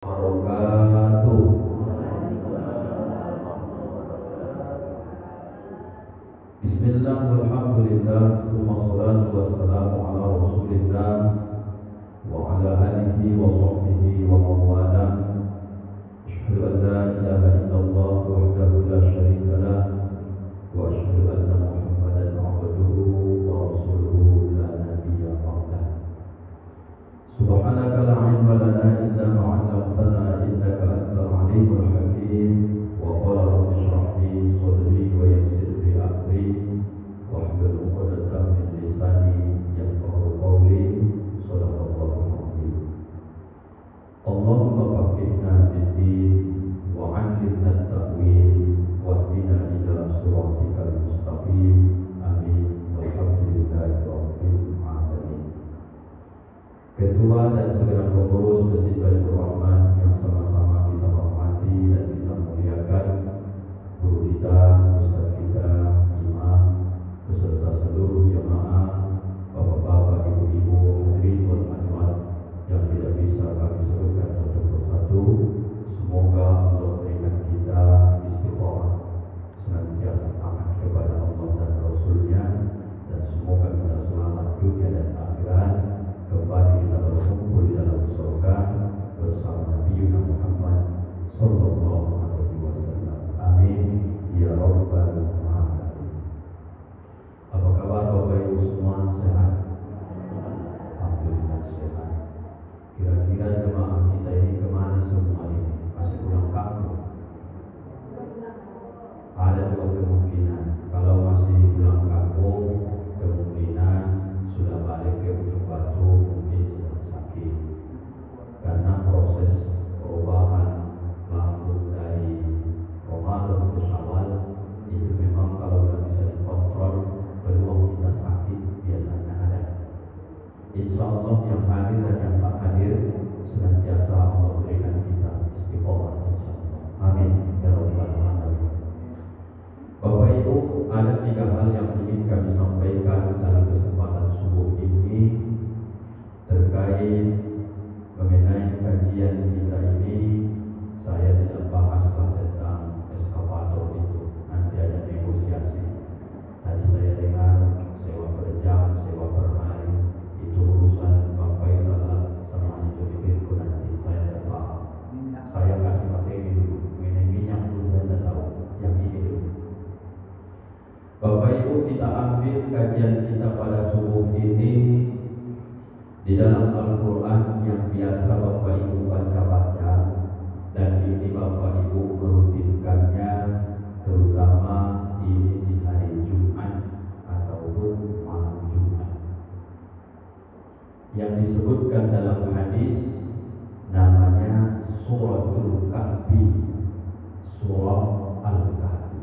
Wabarakatuh. Bismillah walhamdulillah Summa salatu wassalamu ala rasulillah Wa ala alihi wa sahbihi wa mawala Ashhadu an la ilaha illallah wahdahu la syarika lah Wa ashhadu anna muhammadan abduhu wa rasuluhu la nabiyya ba'dah. Subhanaka la ilma lana illa ma 'allamtana innaka antal alimul hakim. Wa qala rabbi shrah li sadri wa yassir li amri wahlul 'uqdatam min lisani yafqahu qawli. Shadaqallahu al-'azim. Allahumma faqihna fid-din wa 'allimna at-ta'wil wahdina ila siratikal mustaqim. Amin. Walhamdulillahi rabbil alamin. Ketua dan segera pengurus Masjid Baitur Rahman yang sama-sama kita hormati dan kita muliakan, guru kita, ustaz kita, imam, beserta seluruh jamaah, bapak-bapak, ibu-ibu, hadirin wal hadirat yang tidak bisa kami sebutkan satu persatu. Semoga Allah berikan kita istiqomah, senantiasa taat kepada Allah dan Rasulnya, dan semoga kita selamat dunia dan akhirat, kembali kita berkumpul di dalam surga bersama Nabi Muhammad sallallahu alaihi wasallam. Amin ya rabbal alamin. Apa kabar Bapak Ibu semua, sehat? Alhamdulillah sehat. Kira-kira jemaah kita ini kemana semua ini? Masih pulang kampung? Ada dua kemungkinan. Kalau masih pulang kampung, kemungkinan sudah balik ke Ujung Batu, mungkin sedang sakit. Karena proses perubahan lambung dari Ramadan ke Syawal itu memang kalau tidak bisa dikontrol, peluang kita sakit biasanya ada. Insya Allah yang hadir dan yang tak hadir senantiasa Allah berikan kita istiqomah insya Allah. Amin ya rabbal alamin. Bapak Ibu, ada 3 hal yang ingin kami sampaikan dalam kesempatan subuh ini terkait mengenai kajian kita ini. Saya tidak bahaslah tentang eskavator itu, nanti ada negosiasi. Tadi saya dengar sewa per jam, sewa per hari, itu urusan Bang Faisal sama Haji Jodibirku, nanti saya tidak paham. Saya kasih materi dulu, mengenai minyak dulu saya tidak tahu, yang ini dulu. Bapak Ibu, kita ambil kajian kita pada subuh ini di dalam Al-Quran yang biasa Bapak Ibu baca-baca, dan ini Bapak Ibu merutinkannya, terutama ini di hari Jumat ataupun malam Jumat. Yang disebutkan dalam hadis namanya Suratul Kahfi, Surah Al-Kahfi.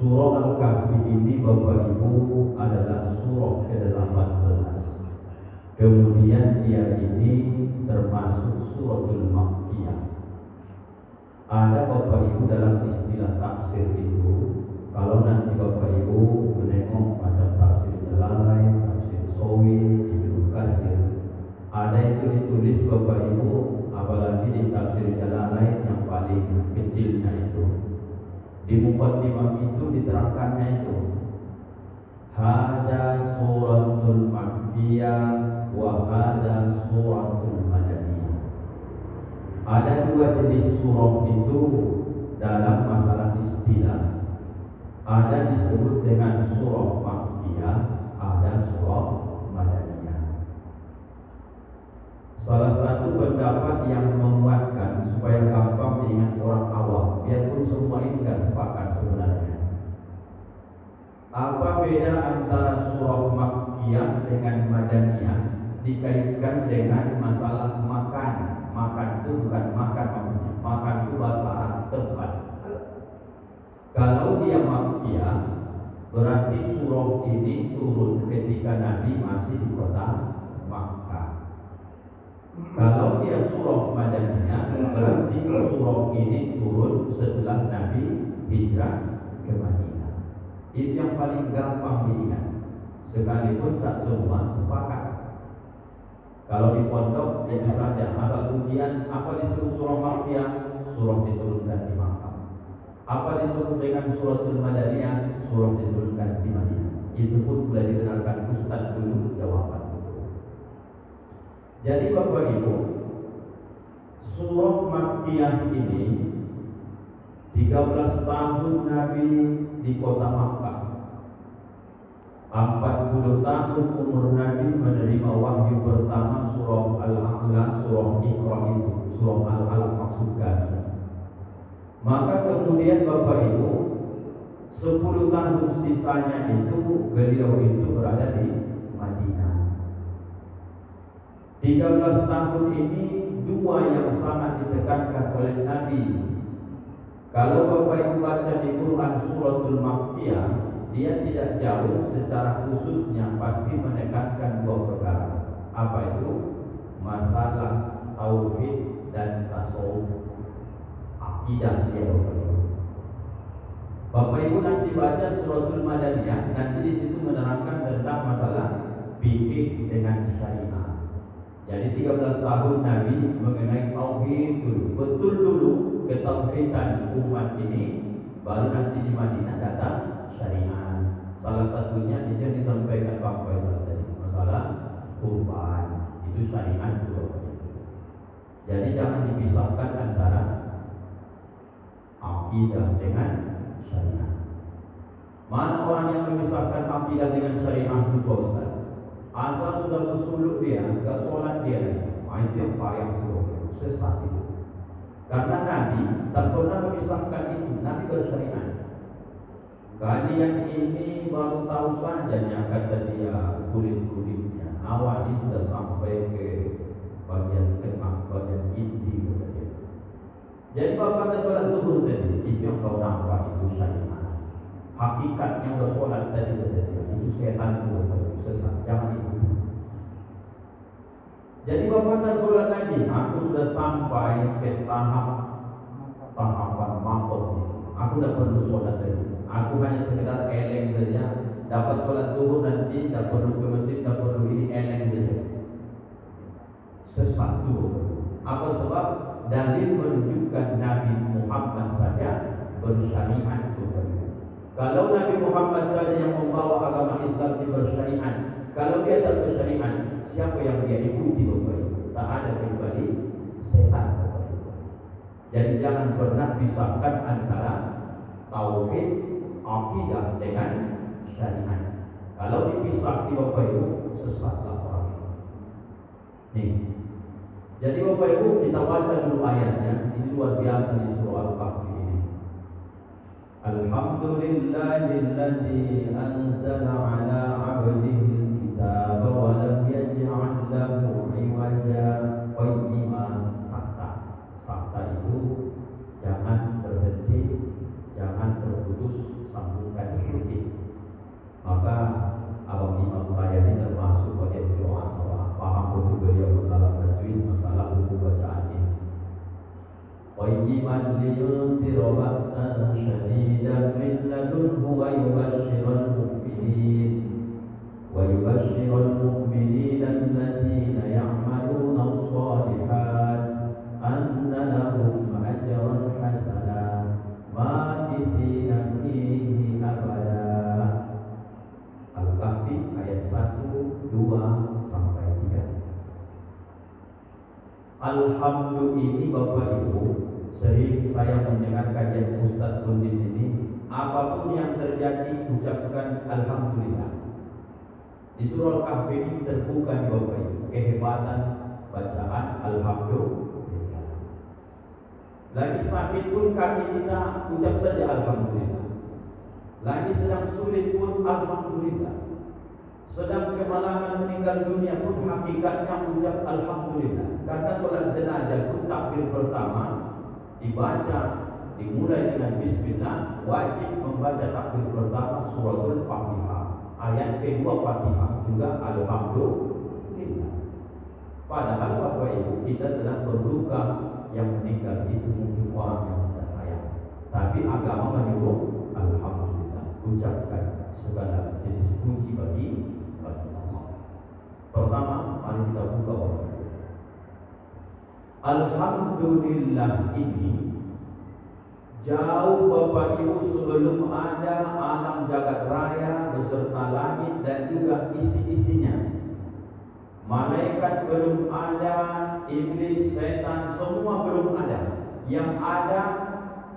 Surah Al-Kahfi ini Bapak Ibu adalah surah ke-18. Kemudian dia ini termasuk suratul Makkiyah. Ada Bapak Ibu dalam istilah tafsir itu, kalau nanti Bapak Ibu menengok macam tafsir Jalalain, tafsir Sawi, Ibnu Katsir, ada itu ditulis Bapak Ibu, apalagi di tafsir Jalalain yang paling kecilnya itu, di muqaddimah itu diterangkannya itu hada suratul makkiyah wa hada suratul madaniyah. Ada 2 jenis surah itu dalam masalah istilah. Ada disebut dengan surah makkiyah, ada surah madaniyah. Salah satu pendapat yang menguatkan supaya gampang diingat orang awam, biarpun semua ini tidak sepakat sebenarnya. Apa beda antara surah Makkiyah dengan Madaniyah? Dikaitkan dengan masalah makan. Makan itu bukan makan maksudnya. Makan itu bahasa Arab tempat. Kalau dia Makkiyah, berarti surah ini turun ketika Nabi masih di kota Makkah. Kalau dia surah Madaniyah, berarti surah ini turun setelah Nabi hijrah ke Madinah. Itu yang paling gampang diingat, sekalipun tak semua sepakat. Kalau di pondok itu saja. Asal ujian apa disuruh surah Makkiyah, surah diturunkan di Makkah. Apa disuruh dengan suratul Madaniyah, surah diturunkan di Madinah. Itu pun sudah dikenalkan Ustaz dulu jawaban itu. Jadi Bapak Ibu, surah Makkiyah ini 13 tahun Nabi di kota Makkah. 40 tahun umur Nabi menerima wahyu pertama surah Al-A'la, surah Iqra itu, surah Al-Alaq maksudkan. Maka kemudian Bapak Ibu, 10 tahun sisanya itu beliau itu berada di Madinah. 13 tahun ini dua yang sangat ditekankan oleh Nabi. Kalau Bapak Ibu baca di Quran suratul Makkiyah, dia tidak jauh secara khususnya pasti menekankan dua perkara. Apa itu? Masalah tauhid dan tasawuf, akidah dia Bapak Ibu. Bapak Ibu nanti baca suratul Madaniyah, nanti di situ menerangkan tentang masalah fikih dengan syariah. Jadi 13 tahun Nabi mengenai tauhid dulu, betul dulu ketauhidan umat ini, baru nanti di Madinah datang syariah. Salah satunya itu yang disampaikan Pak Faisal tadi, masalah kurban itu syariat juga. Jadi jangan dipisahkan antara akidah dengan syariat. Mana orang yang memisahkan akidah dengan syariat itu Pak Ustaz? Asal sudah bersuluk dia, enggak sholat dia, itu yang payah itu, sesat itu. Karena Nabi tak pernah memisahkan itu, Nabi bersyariat. Kalian ini baru tahu saja kata dia kulit-kulitnya. Awal ini sudah sampai ke bagian tengah, bagian inti. Jadi bapak ada sholat zuhur tadi, itu yang kau nampak itu syariat. Hakikatnya udah sholat tadi itu setan itu sesat, jangan itu. Jadi bapak ada sholat lagi, aku sudah sampai ke tahapan makom itu. Aku udah perlu sholat lagi. Aku hanya sekedar eleng saja, dapat sholat zuhur nanti, tak perlu ke masjid, tak perlu ini, eleng saja. Sesat juga. Apa sebab? Dalil menunjukkan Nabi Muhammad saja bersyariat juga. Kalau Nabi Muhammad saja yang membawa agama Islam di bersyariat, kalau dia tak bersyariat, siapa yang dia ikuti Bapak Ibu? Tak ada kecuali setan Bapak Ibu. Jadi jangan pernah pisahkan antara tauhid, akidah dengan syariat. Kalau dipisah di Bapak Ibu, sesatlah orang itu. Nih. Jadi Bapak Ibu, kita baca dulu ayatnya. Ini luar biasa di surah Al-Kahfi ini. Alhamdulillahilladzi anzala ala 'abdihi al-kitaba wa lam yaj'al lahu 'iwaja qayyiman. Fakta itu jangan berhenti, jangan terputus, sambungkan sedikit. Maka Abang Imam saya ini termasuk bagian doa salah paham betul beliau masalah tajwid, masalah buku bacaan ini. Qayyiman liyunzira ba'san syadidan min ladunhu wa yubashshiral mu'minin alladziina ya'maluna as-shalihat anna lahum ajran hasanan makithina fihi abada. Al-Kahfi ayat 1, 2 sampai 3. Alhamdulillah ini Bapak Ibu, sering saya mendengar kajian Ustaz pun di sini, apapun yang terjadi ucapkan alhamdulillah. Di surah Al-Kahfi ini terbuka di Bapak Ibu kehebatan bacaan alhamdulillah. Lagi sakit pun kaki kita ucap saja alhamdulillah. Lagi sedang sulit pun alhamdulillah. Sedang kemalangan meninggal dunia pun hakikatnya ucap alhamdulillah. Karena sholat jenazah pun takbir pertama dibaca, dimulai dengan bismillah, wajib membaca takbir pertama suratul Fatihah. Ayat kedua Fatihah juga alhamdulillah. Padahal Bapak Ibu, kita sedang berduka, yang meninggal itu mungkin orang yang kita sayang. Tapi agama menyuruh alhamdulillah, ucapkan segala jenis puji bagi Allah. Pertama, mari kita buka Alhamdulillah ini jauh Bapak Ibu sebelum ada alam jagat raya beserta langit dan juga isi-isinya. Malaikat belum ada, iblis, setan semua belum ada. Yang ada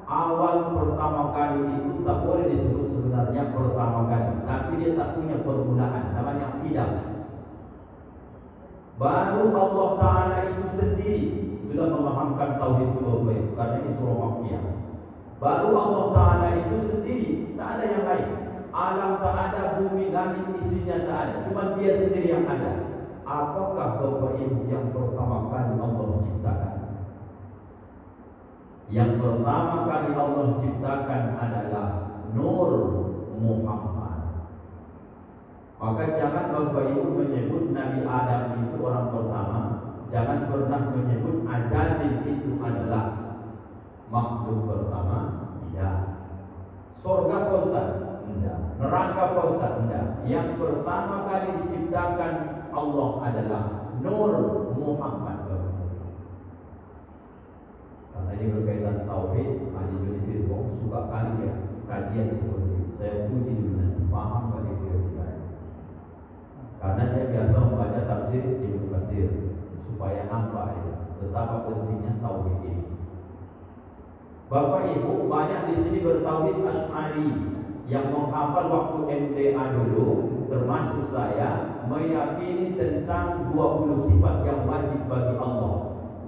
awal pertama kali itu tak boleh disebut sebenarnya pertama kali, tapi dia tak punya permulaan, namanya qidam. Baru Allah Ta'ala itu sendiri sudah memahamkan tauhid rububiyah, karena ini surah Makkiyah. Baru Allah Ta'ala itu sendiri, tak ada yang lain. Alam tak ada, bumi, langit, isinya tak ada, cuma dia sendiri yang ada. Apakah Bapak Ibu yang pertama kali Allah ciptakan? Yang pertama kali Allah ciptakan adalah Nur Muhammad. Maka jangan Bapak Ibu menyebut Nabi Adam itu orang pertama. Jangan pernah menyebut Azazil itu adalah makhluk pertama. Tidak. Surga Ustaz? Tidak. Neraka Ustaz? Tidak. Yang pertama kali diciptakan Allah adalah Nur Muhammad. Karena ini berkaitan tauhid, Haji Juni Firgo suka kali ya kajian seperti ini. Saya puji dulu nanti paham kali dia. Karena saya biasa membaca tafsir Ibnu Katsir supaya nampak ya betapa pentingnya tauhid ini. Bapak Ibu banyak di sini bertauhid Asy'ari yang menghafal waktu MTA dulu, termasuk saya, meyakini tentang 20 sifat yang wajib bagi Allah.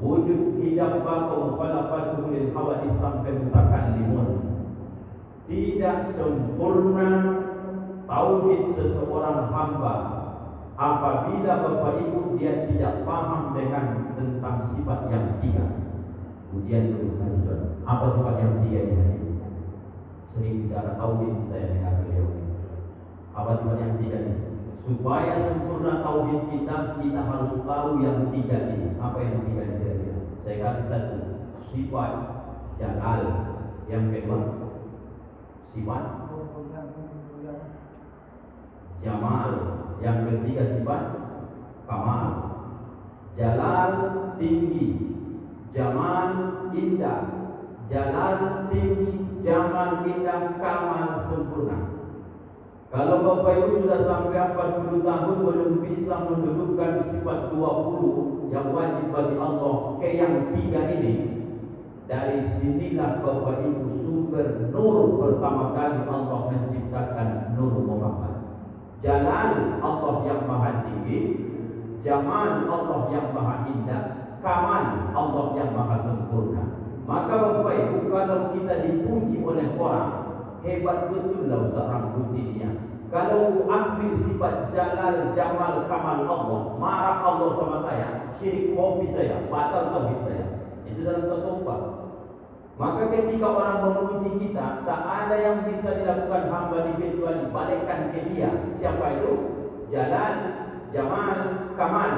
Wujud, tidak, bakum, falafatuhu lil hawadis sampai mutakallimun. Tidak sempurna tauhid seseorang hamba apabila Bapak Ibu dia tidak paham dengan tentang sifat yang tiga. Ujian dulu lanjut. Apa sifat yang tiga ini? Sering bicara tauhid saya dengar beliau. Apa sifat yang tiga ini? Supaya sempurna tauhid kita harus tahu yang tiga ini. Apa yang tiga ini? Saya kasih satu. Sifat jalal. Yang kedua sifat jamal. Yang ketiga sifat kamal. Jalal tinggi, jamal indah. Jalal tinggi, jamal indah, kamal sempurna. Kalau Bapak Ibu sudah sampai 40 tahun belum bisa mendudukkan sifat 20 yang wajib bagi Allah ke yang tiga ini, dari sinilah Bapak Ibu sumber nur pertama kali Allah menciptakan Nur Muhammad. Jalal Allah yang maha tinggi, jamal Allah yang maha indah, kamal Allah yang maha sempurna. Maka Bapak Ibu kalau kita dipuji oleh orang, hebat betul lah Ustaz Rambudinya. Kalau ambil sifat jalal, jamal, kamal Allah, marah Allah sama saya, syirik hobi saya, batal tauhid saya. Itu dalam tasawuf. Maka ketika orang memuji kita, tak ada yang bisa dilakukan hamba kecuali balikkan ke dia. Siapa itu? Jalal, jamal, kamal.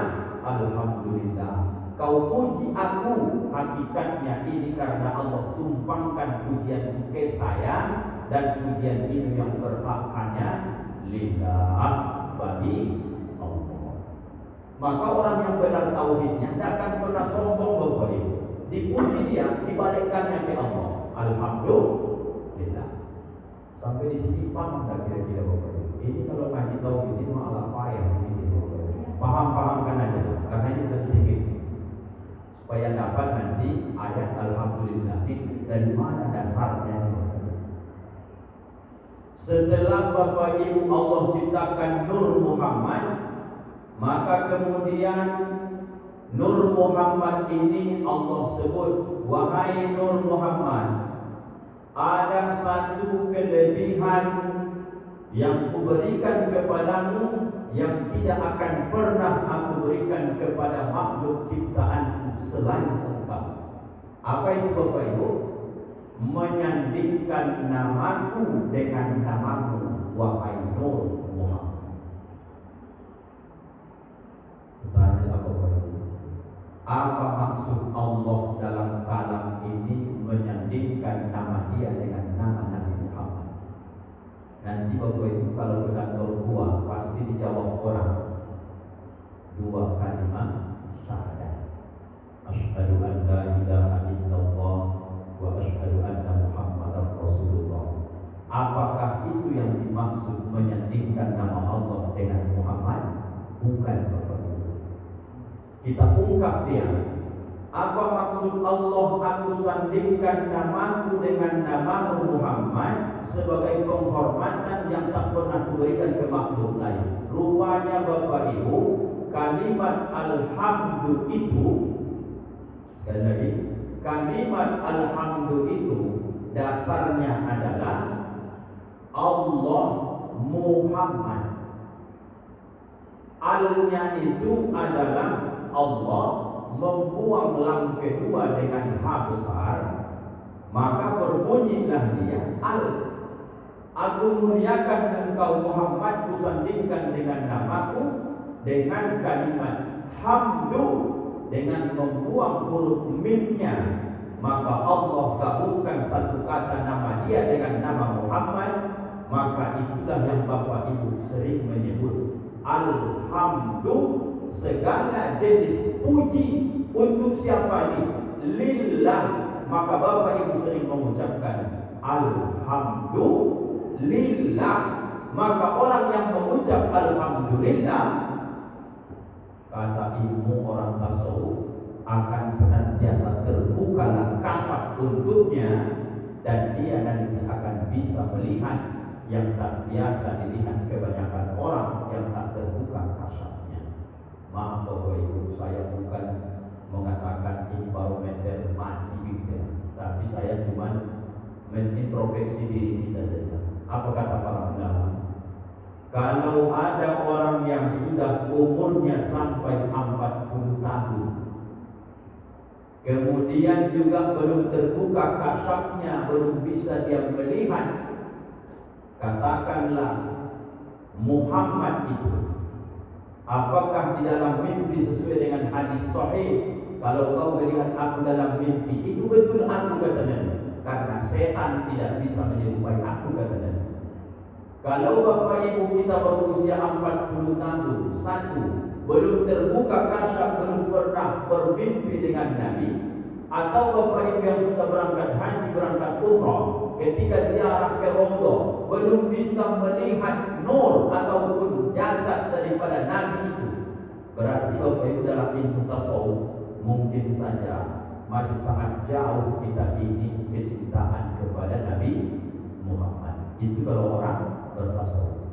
Alhamdulillah. Kau puji aku, hakikatnya ini karena Allah tumpangkan pujian ke saya, dan pujian ini yang berhak hanya lillah, bagi Allah. Maka orang yang benar tauhidnya tidak akan pernah sombong Bapak Ibu. Dipuji dia, dibalikkannya ke Allah. Alhamdulillah. Sampai di sini paham tak kira-kira Bapak Ibu? Ini kalau ngaji tauhid ini malah payah sedikit Bapak Ibu. Paham-pahamkan aja, karena ini sedikit. Supaya dapat nanti ayat Alhamdulillah dari mana dasarnya. Setelah Bapak Ibu Allah ciptakan Nur Muhammad, maka kemudian Nur Muhammad ini Allah sebut, wahai Nur Muhammad, ada satu kelebihan yang kuberikan kepadamu yang tidak akan pernah aku berikan kepada makhluk ciptaanku selain engkau. Apa itu Bapak Ibu? Menyandingkan namaku dengan namamu, wahai Nur Muhammad. Tanya apa Bapak Ibu? Apa maksud Allah dalam kalam ini menyandingkan nama dia dengan nama Nabi Muhammad? Nanti Bapak Ibu kalau ke kantor gua pasti dijawab orang. Dua kalimat syahadat. Asyhadu an ungkap dia, apa maksud Allah aku sandingkan namaku dengan namamu Muhammad sebagai penghormatan yang tak pernah kuberikan ke makhluk lain. Rupanya Bapak Ibu, kalimat alhamdu itu, sekali lagi, kalimat alhamdu itu dasarnya adalah Allah Muhammad. Alnya itu adalah Allah, membuang lam kedua dengan H besar, maka berbunyilah dia al. Aku muliakan engkau Muhammad, kusandingkan dengan namaku, dengan kalimat hamdu, dengan membuang huruf mimnya, maka Allah gabungkan satu kata nama dia dengan nama Muhammad. Maka itulah yang Bapak Ibu sering menyebut alhamdu, segala jenis puji untuk siapa ini? Lillah. Maka Bapak Ibu sering mengucapkan alhamdulillah. Maka orang yang mengucap alhamdulillah, kata ilmu orang tasawuf, akan senantiasa terbukalah kasat untuknya, dan dia nanti akan bisa melihat yang tak biasa dilihat kebanyakan orang yang tak terbuka kasatnya. Maaf Bapak Ibu, saya bukan mengatakan ini barometer mati gitu, tapi saya cuma menintrospeksi diri kita saja. Apa kata para ulama? Kalau ada orang yang sudah umurnya sampai 40 tahun, kemudian juga belum terbuka kasatnya, belum bisa dia melihat, katakanlah Muhammad itu, apakah di dalam mimpi sesuai dengan hadis sahih? Kalau kau melihat aku dalam mimpi, itu betul aku, kata Nabi, karena setan tidak bisa menyerupai aku, kata Nabi. Kalau Bapak Ibu kita berusia 40 tahun, satu, belum terbuka kasat, belum pernah bermimpi dengan Nabi, atau Bapak Ibu yang sudah berangkat haji, berangkat umrah, ketika ziarah ke Raudhah belum bisa melihat nur ataupun jasad daripada Nabi itu, berarti Bapak Ibu dalam ilmu tasawuf mungkin saja masih sangat jauh kita ini kecintaan kepada Nabi Muhammad. Itu kalau orang bertasawuf.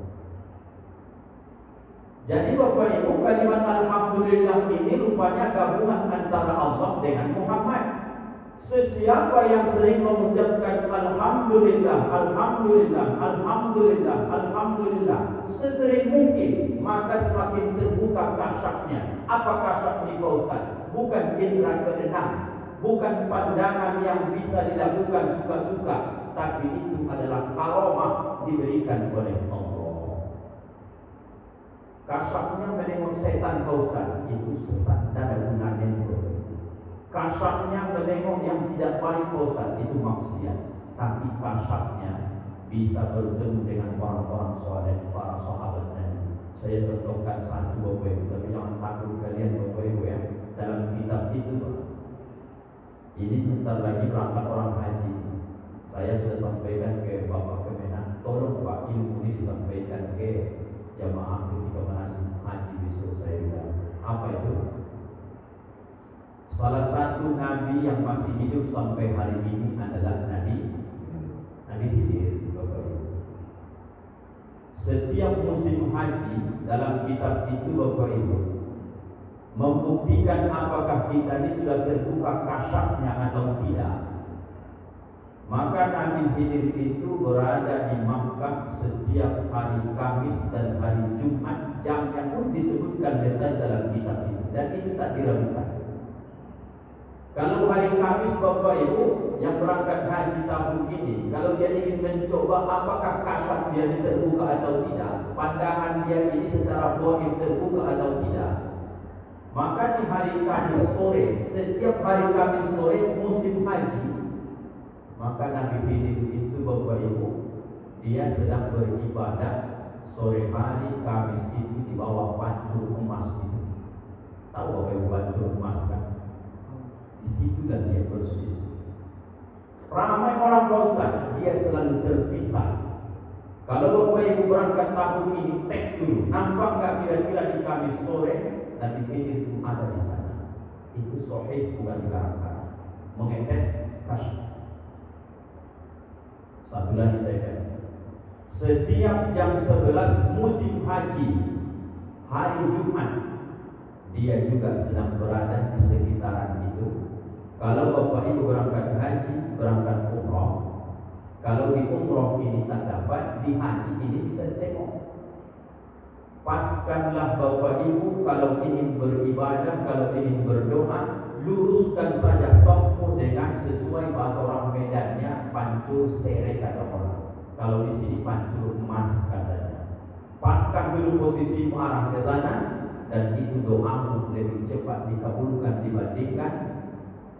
Jadi Bapak Ibu, kalimat alhamdulillah ini rupanya gabungan antara Allah dengan Muhammad. Sesiapa yang sering mengucapkan alhamdulillah, alhamdulillah, alhamdulillah, alhamdulillah sesering mungkin, maka semakin terbuka kasatnya. Apa kasat ini Pak Ustaz? Bukan indera keenam, bukan pandangan yang bisa dilakukan suka-suka, tapi itu adalah karomah diberikan oleh Allah. Kasatnya menengok setan Pak Ustaz, itu sesat, dan ada gunanya itu. Kasatnya menengok yang tidak baik Pak Ustaz, itu maksiat. Tapi kasatnya bisa bertemu dengan orang-orang soleh, para sahabat Nabi. Saya contohkan satu Bapak Ibu, tapi jangan takut kalian Bapak Ibu ya. Dalam kitab itu, ini sebentar lagi berangkat orang haji. Saya sudah sampaikan ke Bapak Kemenak, tolong Pak, ilmu ini disampaikan ke jamaah ketika manasik haji besok. Saya bilang, apa itu? Salah satu nabi yang masih hidup sampai hari ini adalah Nabi Khidir, Bapak Ibu. Setiap musim haji dalam kitab itu Bapak Ibu membuktikan apakah kita ini sudah terbuka kasatnya atau tidak. Maka Nabi Khidir itu berada di Makkah setiap hari Kamis dan hari Jumat. Jamnya pun disebutkan detail dalam kitab itu, dan itu tak diragukan. Kalau hari Kamis Bapak Ibu yang berangkat haji tahun ini, kalau dia ingin mencoba apakah kasat dia terbuka atau tidak, pandangan dia ini secara goib terbuka atau tidak, maka di hari Kamis sore, setiap hari Kamis sore musim haji, maka Nabi Khidir itu Bapak Ibu, dia sedang beribadah sore hari Kamis itu di bawah banjur emas itu. Tahu Bapak Ibu banjur emas kan? Di situ dan dia bersih. Ramai orang bosan, dia selalu terpisah. Kalau Bapak Ibu berangkat tahun ini, tes dulu, nampak nggak kira-kira di Kamis sore Nabi Khidir itu ada di sana? Itu sahih, bukan dikarang-karang. Mengetes kasyaf. Satu lagi saya kasih. Setiap jam 11 musim haji, hari Jumat, dia juga sedang berada di sekitaran itu. Kalau Bapak Ibu berangkat haji, berangkat umrah, kalau di umrah ini tak dapat, di haji ini bisa tengok. Paskanlah Bapak Ibu kalau ingin beribadah, kalau ingin berdoa, luruskan saja safmu dengan sesuai bahasa orang Medannya, pancur seret kata orang. Kalau di sini pancur emas katanya. Paskan dulu posisi arah ke sana, dan itu doamu lebih cepat dikabulkan dibandingkan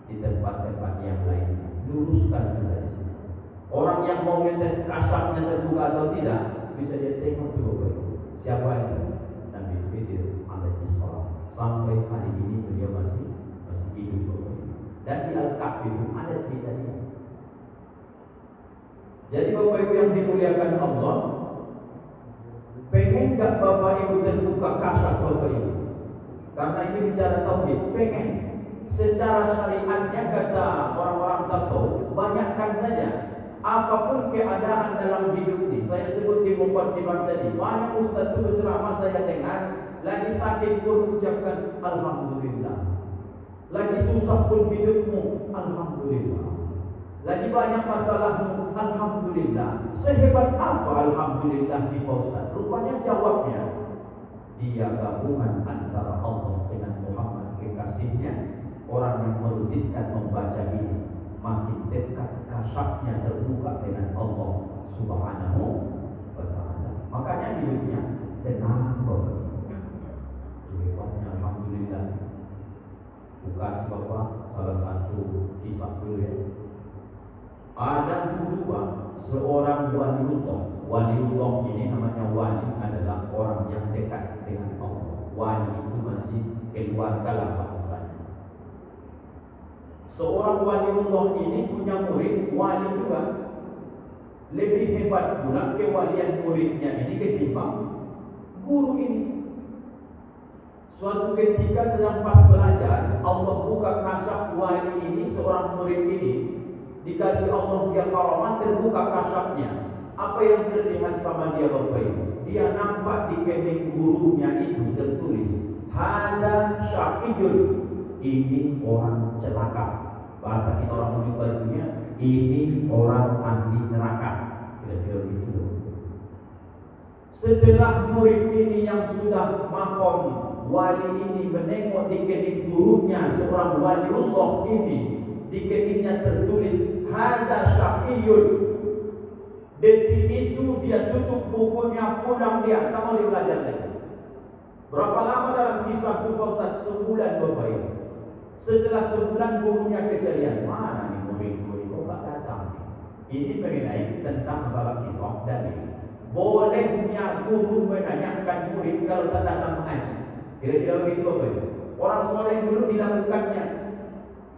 di tempat-tempat yang lain. Luruskan saja di sini. Orang yang mau ngetes kasarnya terbuka atau tidak, bisa dia tengok coba. Siapa itu? Nabi Khidir alaihissalam. Sampai hari ini beliau masih hidup. Dan di Al-Kahfi ada cerita ini. Jadi Bapak Ibu yang dimuliakan Allah, pengen gak Bapak Ibu terbuka kasar Bapak Ibu? Karena ini bicara tauhid, pengen. Secara syariatnya kata orang-orang tasawuf, banyakkan saja. Apapun keadaan dalam hidup ini, saya sebut di mukadimah tadi, banyak ustaz itu ceramah saya dengar, lagi sakit pun ucapkan alhamdulillah. Lagi susah pun hidupmu, alhamdulillah. Lagi banyak masalahmu, alhamdulillah. Sehebat apa alhamdulillah di Ustaz? Rupanya jawabnya, dia gabungan antara Allah dengan Muhammad kekasihnya. Orang yang merujukkan membaca ini, makin dekat kasafnya terbuka dengan Allah Subhanahu wa ta'ala. Makanya hidupnya tenang Bapak. Hebatnya alhamdulillah. Buka Bapak salah satu kisah dulu ya. Ada dulu seorang waliullah. Waliullah ini namanya wali adalah orang yang dekat dengan Allah. Wali itu masih keluarga lah bahasanya. Seorang waliullah ini punya murid wali juga. Lebih hebat pula kewalian muridnya ini ketimbang guru ini. Suatu ketika sedang pas belajar, Allah buka kasaf wali ini, seorang murid ini, dikasih Allah dia karamah, terbuka kasafnya. Apa yang terlihat sama dia Bapak Ibu? Dia nampak di kening gurunya itu tertulis, hada syaqiyun, ini orang celaka. Bahasa kita orang menyebut bajunya, ini orang ahli neraka. Kira-kira begitu. Setelah murid ini yang sudah makom wali ini menengok di kening gurunya, seorang waliullah ini, di keningnya tertulis hada syaqiyun. Detik itu dia tutup bukunya, pulang dia, tak mau belajar lagi. Berapa lama dalam kisah itu Ustaz? Sebulan Bapak Ibu. Setelah sebulan gurunya kejadian, mana nih murid-murid kok tak datang? Ini mengenai tentang masalah kisah dalil. Bolehnya guru menanyakan murid kalau tak datang mengaji. Kira-kira begitu Bapak Ibu. Orang soleh dulu dilakukannya.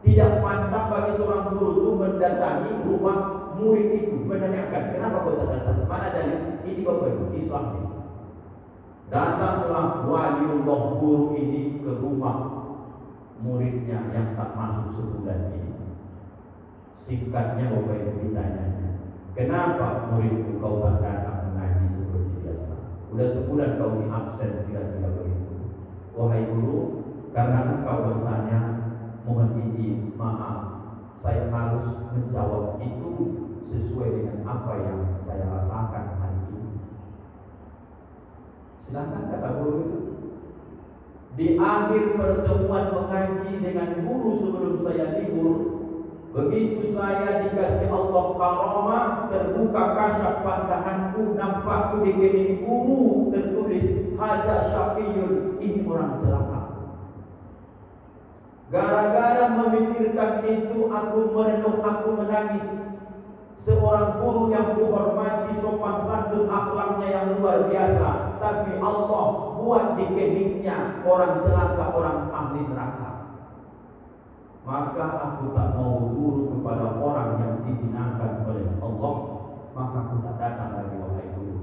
Tidak pantas bagi seorang guru itu mendatangi rumah murid itu, menanyakan kenapa kau tak datang? Mana dalil? Ini Bapak Ibu, Islam ini. Datanglah waliullah guru ini ke rumah muridnya yang tak masuk sebulan ini. Singkatnya Bapak Ibu ditanyanya, kenapa muridku kau tak datang mengaji seperti biasa? Udah sebulan kau di absen, kira-kira begitu. Wahai guru, karena engkau bertanya, mohon izin, maaf, saya harus menjawab itu sesuai dengan apa yang saya rasakan hari ini. Silakan kata guru itu. Di akhir pertemuan mengaji dengan guru sebelum saya libur, begitu saya dikasih Allah karamah, terbuka kasaf pandanganku, nampakku di kening guru tertulis hada syaqiyun, ini orang celaka. Gara-gara memikirkan itu, aku merenung, aku menangis. Seorang guru yang kuhormati, sopan santun, akhlaknya yang luar biasa, tapi Allah buat di keningnya orang celaka, orang ahli neraka. Maka aku tak mau guru kepada orang yang dihinakan oleh Allah, maka aku tak datang lagi wahai guru.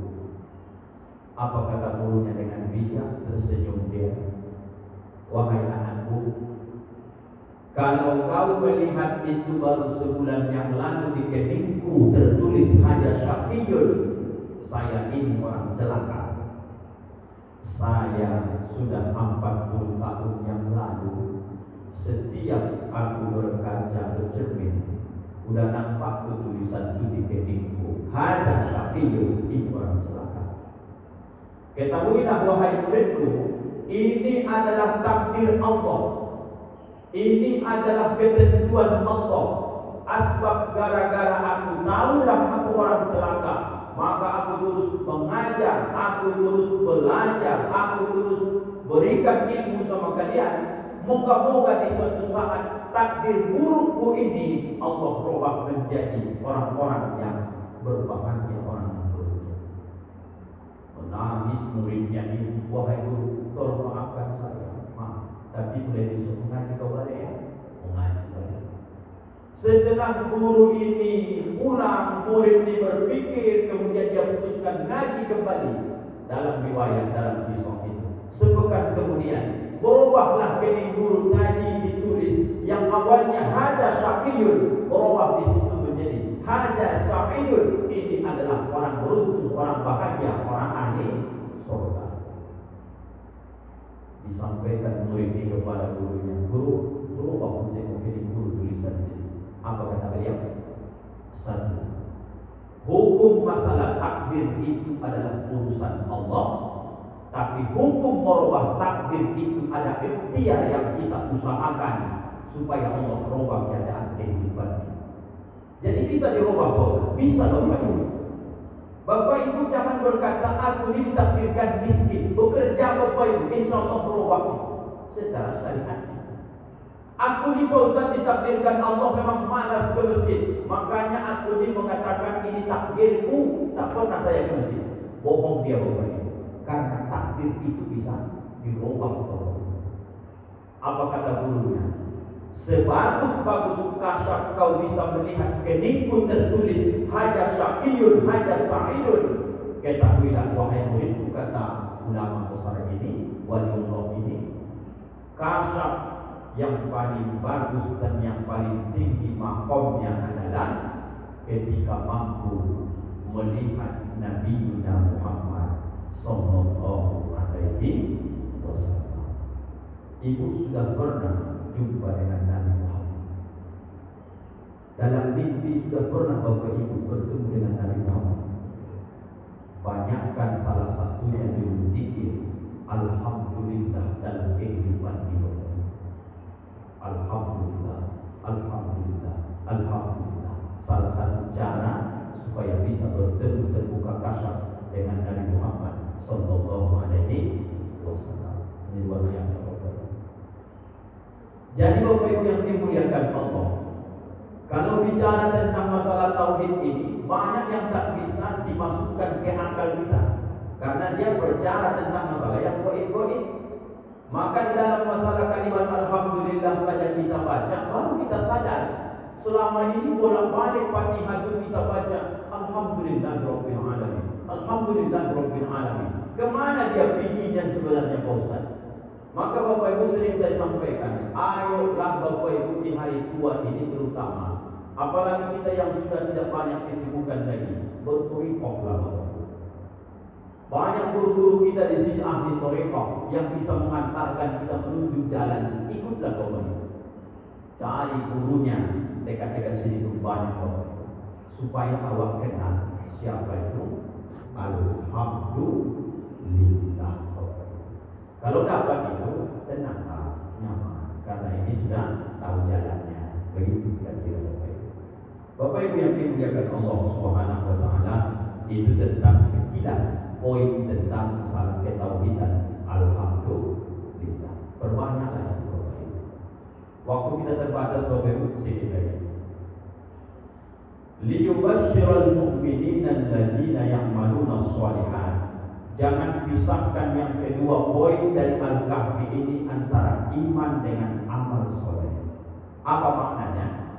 Apa kata gurunya dengan bijak? Tersenyum dia, wahai anakku, Kalau kau melihat itu baru sebulan yang lalu di keningku tertulis hanya syaqiyun, saya ini orang celaka. Saya sudah 40 tahun yang lalu, setiap aku berkaca bercermin, udah nampak tulisan itu di keningku, hanya syaqiyun, ini orang celaka. Ketahuilah wahai muridku, ini adalah takdir Allah. Ini adalah ketentuan Allah. Asbab gara-gara aku tahulah aku orang celaka, maka aku terus mengajar, aku terus belajar, aku terus berikan ilmu sama kalian. Moga-moga di suatu saat takdir burukku ini Allah rubah menjadi orang-orang yang berbahagia, orang yang beruntung. Menangis muridnya ini, wahai guru, tolong maafkan saya. Maaf, tapi mulai besok mengaji kau balik ya. Mengaji balik. Setelah guru ini pulang, murid ini berpikir, kemudian dia putuskan ngaji kembali. Dalam riwayat, dalam kisah itu, sepekan kemudian berubahlah kening guru ngaji ditulis yang awalnya hada syaqiyun, berubah di situ menjadi hada syaqiyun. Ini adalah orang beruntung, orang bahagia, orang ahli surga. Disampaikan murid ini kepada gurunya, guru, berubah menjadi kening guru tulisan ini. Apa kata beliau? Satu, hukum masalah takdir itu adalah urusan Allah, tapi hukum merubah takdir itu ada ikhtiar yang kita usahakan supaya Allah merubah keadaan kehidupan. Jadi bisa dirubah, bos. Bisa, Bapak Ibu. Bapak Ibu jangan berkata aku ditakdirkan miskin. Bekerja Bapak Ibu, insya Allah merubah itu secara syariat. Aku di Ustaz ditakdirkan Allah memang malas ke masjid, makanya aku ini mengatakan ini takdirku, tak pernah saya ke masjid. Bohong dia Bapak Ibu. Karena takdir itu bisa dirubah. Apa kata gurunya? Sebagus-bagus kasar kau bisa melihat keningku tertulis haja syaqiyun, haja sa'idun. Ketahuilah wahai muridku, kata ulama besar ini, waliullah ini, kasar yang paling bagus dan yang paling tinggi makomnya adalah ketika mampu melihat Nabi Muhammad sallallahu alaihi wasallam. Ibu sudah pernah jumpa dengan Nabi Muhammad. Dalam mimpi sudah pernah Bapak Ibu bertemu dengan Nabi Muhammad. Banyakkan salah satunya di zikir alhamdulillah dalam kehidupan hidup. Alhamdulillah, alhamdulillah, alhamdulillah. Salah satu cara supaya bisa bertemu terbuka kasar dengan Nabi Muhammad sallallahu alaihi wasallam. Ini luar biasa Bapak Ibu. Jadi Bapak Ibu yang dimuliakan Allah, kalau bicara tentang masalah tauhid ini, banyak yang tak bisa dimasukkan ke akal kita, karena dia berbicara tentang masalah yang goib-goib. Maka dalam masalah kalimat alhamdulillah saja kita baca, baru kita sadar selama ini bolak-balik Fatihah itu kita baca alhamdulillah rabbil alamin, alhamdulillah rabbil alamin. Kemana dia perginya sebenarnya Pak Ustaz? Maka Bapak Ibu sering saya sampaikan, ayolah Bapak Ibu di hari tua ini terutama, apalagi kita yang sudah tidak banyak kesibukan lagi, bertorikohlah Bapak Ibu. Banyak guru-guru kita di sini ahli torikoh yang bisa mengantarkan kita menuju jalan. Ikutlah Bapak Ibu. Cari gurunya dekat-dekat sini pun banyak Bapak Ibu, supaya awak kenal siapa itu alhamdulillah. Kalau dapat itu tenanglah, nyaman, karena ini sudah tahu jalannya. Begitu kira-kira Bapak Ibu. Bapak Ibu yang dimuliakan Allah Subhanahu wa taala, itu tentang sekilas poin tentang masalah ketauhidan alhamdulillah. Perbanyaklah itu Bapak Ibu. Waktu kita terbatas Bapak Ibu, sedikit lagi. Liyubashshiral mu'minina alladzina ya'maluna shalihat. Jangan pisahkan yang kedua poin dari Al-Kahfi ini antara iman dengan amal soleh. Apa maknanya?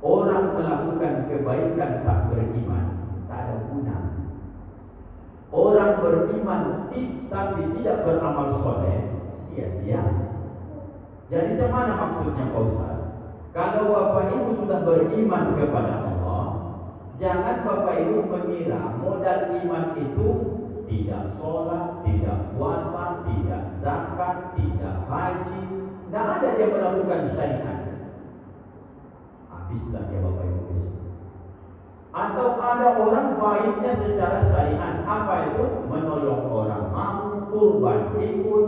Orang melakukan kebaikan tak beriman, tak ada guna. Orang beriman tapi tidak beramal soleh, sia-sia. Jadi bagaimana maksudnya Pak Ustaz? beriman kepada Allah, jangan Bapak Ibu mengira modal iman itu tidak sholat, tidak puasa, tidak zakat, tidak haji, tidak ada dia melakukan syariat. Habislah dia Bapak Ibu. Atau ada orang baiknya secara syariat, apa itu? Menolong orang mampu, kurban ikut,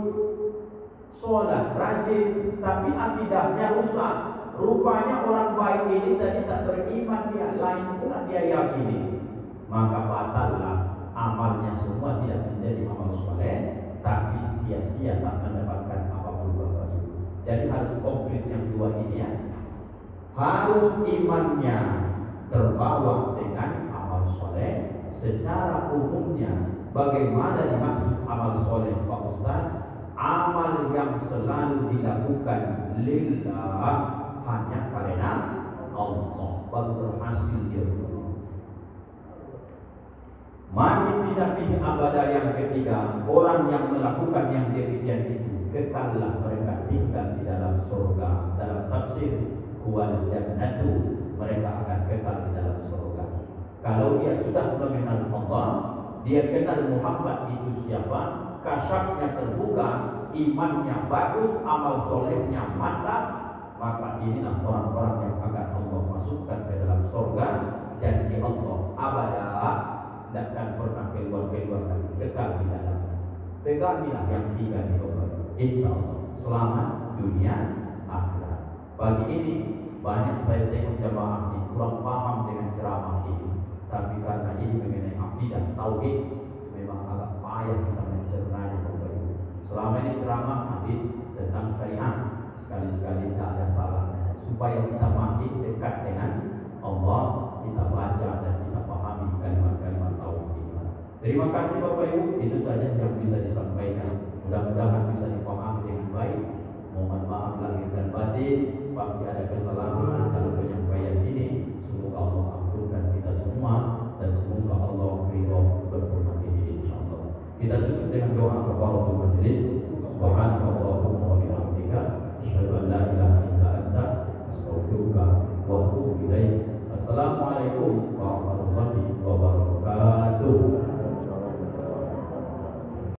sholat rajin, tapi akidahnya rusak. Rupanya orang baik ini tadi tak beriman, dia lain pula dia yakini. Maka batallah amalnya, semua tidak menjadi amal soleh, tapi sia-sia tak mendapatkan apapun Bapak Ibu. Jadi harus komplit yang dua ini ya. Harus imannya terbawa dengan amal soleh. Secara umumnya bagaimana dimaksud amal soleh Pak Ustaz? Amal yang selalu dilakukan lillah, hanya karena Allah, baru berhasil dia. Mati tidak pilih abada. Yang ketiga, orang yang melakukan yang demikian itu kekallah mereka tinggal di dalam surga. Dalam tafsir wal jannatu, mereka akan kekal di dalam surga. Kalau dia sudah mengenal Allah, dia kenal Muhammad itu siapa, kasyafnya terbuka, imannya bagus, amal solehnya mantap, maka inilah orang-orang yang akan Allah masukkan ke dalam surga. Janji Allah abada, tidak akan pernah keluar lagi, kekal di dalamnya. Pegangilah yang tiga ini Bapak, insya Allah selamat dunia akhirat. Pagi ini banyak saya tengok jamaah ini kurang paham dengan ceramah ini, tapi karena ini mengenai akidah tauhid, memang agak payah kita mencernanya Bapak Ibu. Selama ini ceramah hadis tentang syariat, sekali-sekali tak ada salahnya, supaya kita makin dekat dengan Allah, kita baca dan kita pahami kalimat-kalimat tauhid ini. Terima kasih Bapak Ibu, itu saja yang bisa disampaikan. Mudah-mudahan bisa dipahami dengan baik. Mohon maaf lahir dan batin, pasti ada kesalahan dalam penyampaian ini. Semoga Allah ampunkan kita semua dan semoga Allah ridho berhormat ini insyaallah. Kita tutup dengan doa kafaratul majelis.